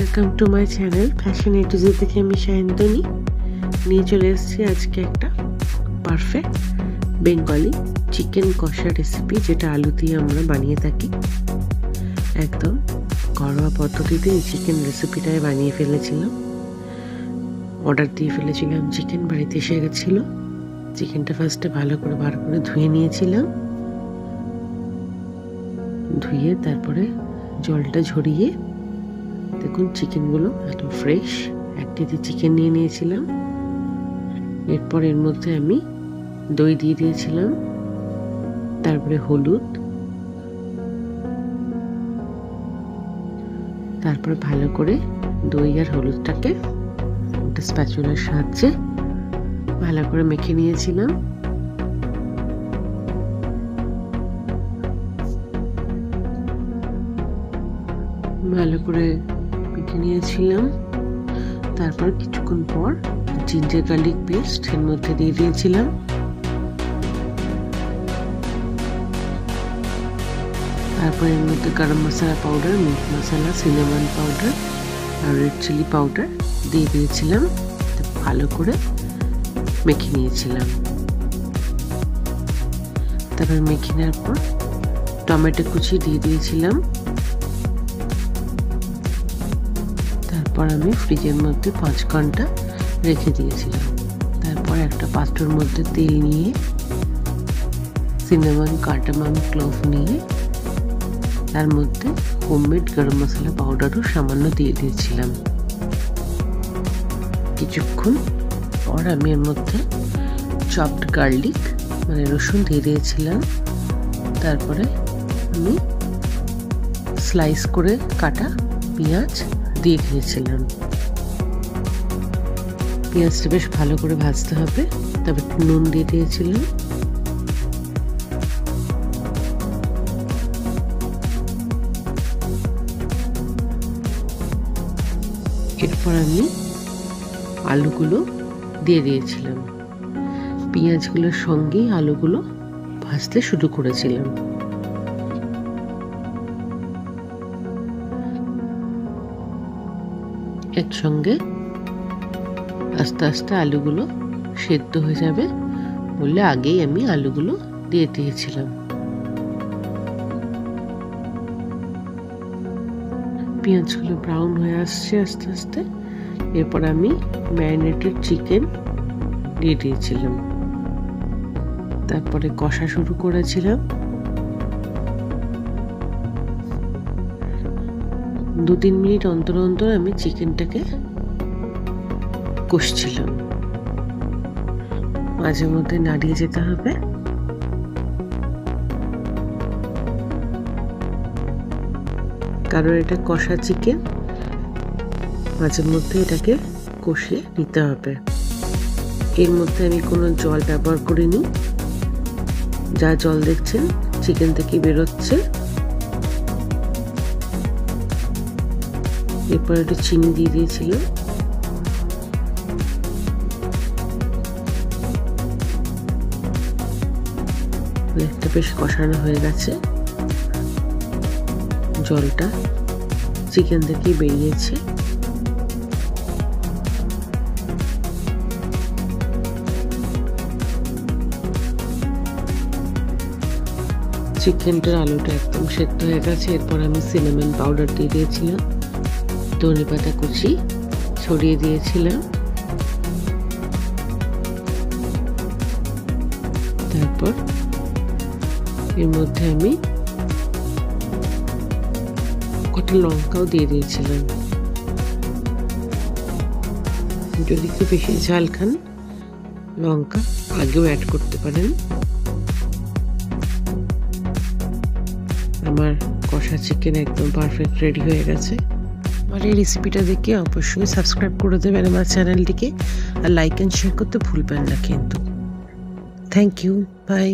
Welcome to my channel fashion A to Z থেকে আমি সায়ন্তনী নিয়ে চলে এসেছি আজকে একটা পারফেক্ট বেঙ্গলি চিকেন কষা রেসিপি, যেটা আলু দিয়ে আমরা বানিয়ে থাকি। একদম ঘরোয়া পদ্ধতিতে এই চিকেন রেসিপিটাই বানিয়ে ফেলেছিলাম। অর্ডার দিয়ে ফেলেছিলাম, চিকেন বাড়িতে এসে গেছিলো। চিকেনটা ফার্স্টে ভালো করে বার করে ধুয়ে নিয়েছিলাম। ধুয়ে তারপরে জলটা ঝরিয়ে দেখুন চিকেনগুলো একদম ফ্রেশ। 1 কেজি চিকেন নিয়ে নিয়েছিলাম। এরপর এর মধ্যে আমি দই দিয়ে দিয়েছিলাম, তারপরে হলুদ, তারপরে ভালো করে দই আর হলুদটাকে একটা স্প্যাচুলার সাহায্যে ভালো করে মেখে নিয়েছিলাম। ভালো করে মেখে নিয়েছিলাম। তারপর কিছুক্ষণ পর জিঞ্জার গার্লিক পেস্ট এর মধ্যে দিয়ে দিয়েছিলাম। তারপর এর মধ্যে গরম মশলা পাউডার, মিট মশলা, সিনামন পাউডার আর রেড চিলি পাউডার দিয়ে দিয়েছিলাম। ভালো করে মেখে নিয়েছিলাম। তারপর মেখে নেওয়ার পর টমেটো কুচি দিয়ে দিয়েছিলাম। তারপর আমি ফ্রিজের মধ্যে 5 ঘন্টা রেখে দিয়েছিলাম। তারপর একটা পাত্রের মধ্যে তেল নিয়ে সিনামন, কার্ডামাম, ক্লোভ নিয়ে তার মধ্যে হোমমেড গরম মশলা পাউডারও সামান্য দিয়ে দিয়েছিলাম। কিছুক্ষণ পর আমি এর মধ্যে চপড গার্লিক মানে রসুন দিয়ে দিয়েছিলাম। তারপরে আমি স্লাইস করে কাটা পেঁয়াজ দিয়ে দিয়েছিলাম। পেঁয়াজটা বেশ ভালো করে ভাজতে হবে। তারপর নুন দিয়ে দিয়েছিলাম। এরপর আমি আলুগুলো দিয়ে দিয়েছিলাম। পেঁয়াজগুলোর সঙ্গেই আলুগুলো ভাজতে শুরু করেছিলাম। একসঙ্গে আস্তে আস্তে আলুগুলো সেদ্ধ হয়ে যাবে বলে আগেই আমি আলুগুলো দিয়ে দিয়েছিলাম। পেঁয়াজগুলো ব্রাউন হয়ে আসছে আস্তে আস্তে। এরপর আমি ম্যারিনেটেড চিকেন দিয়ে দিয়েছিলাম। তারপরে কষা শুরু করেছিলাম। 2-3 মিনিট অন্তর অন্তর আমি চিকেনটাকে কষছিলাম। মাঝে মধ্যে নাড়িয়ে যেতে হবে। কারণ এটা কষা চিকেন, মাঝে মধ্যে এটাকে কষিয়ে নিতে হবে। এর মধ্যে আমি কোনো জল ব্যবহার করিনি। যা জল দেখছেন চিকেন থেকে বেরোচ্ছে। এরপর একটু চিনি দিয়ে দিয়েছিলাম। একটা বেশ কষানো হয়ে গেছে। জলটা চিকেন থেকে বেরিয়েছে। চিকেনটার আলুটা একদম সেদ্ধ হয়ে গেছে। এরপর আমি সিনামন পাউডার দিয়ে দিয়েছিলাম। ধনেপাতা কুচি ছড়িয়ে দিয়েছিলাম। তারপর এর মধ্যে আমি কটা লঙ্কাও দিয়ে দিয়েছিলাম। যদি একটু বেশি ঝাল খান লঙ্কা আগেও অ্যাড করতে পারেন। আমার কষা চিকেন একদম পারফেক্ট রেডি হয়ে গেছে। আমার এই রেসিপিটা দেখে অবশ্যই সাবস্ক্রাইব করে দেবেন আমার চ্যানেলটিকে, আর লাইক অ্যান্ড শেয়ার করতে ভুলবেন না কিন্তু। Thank you, by.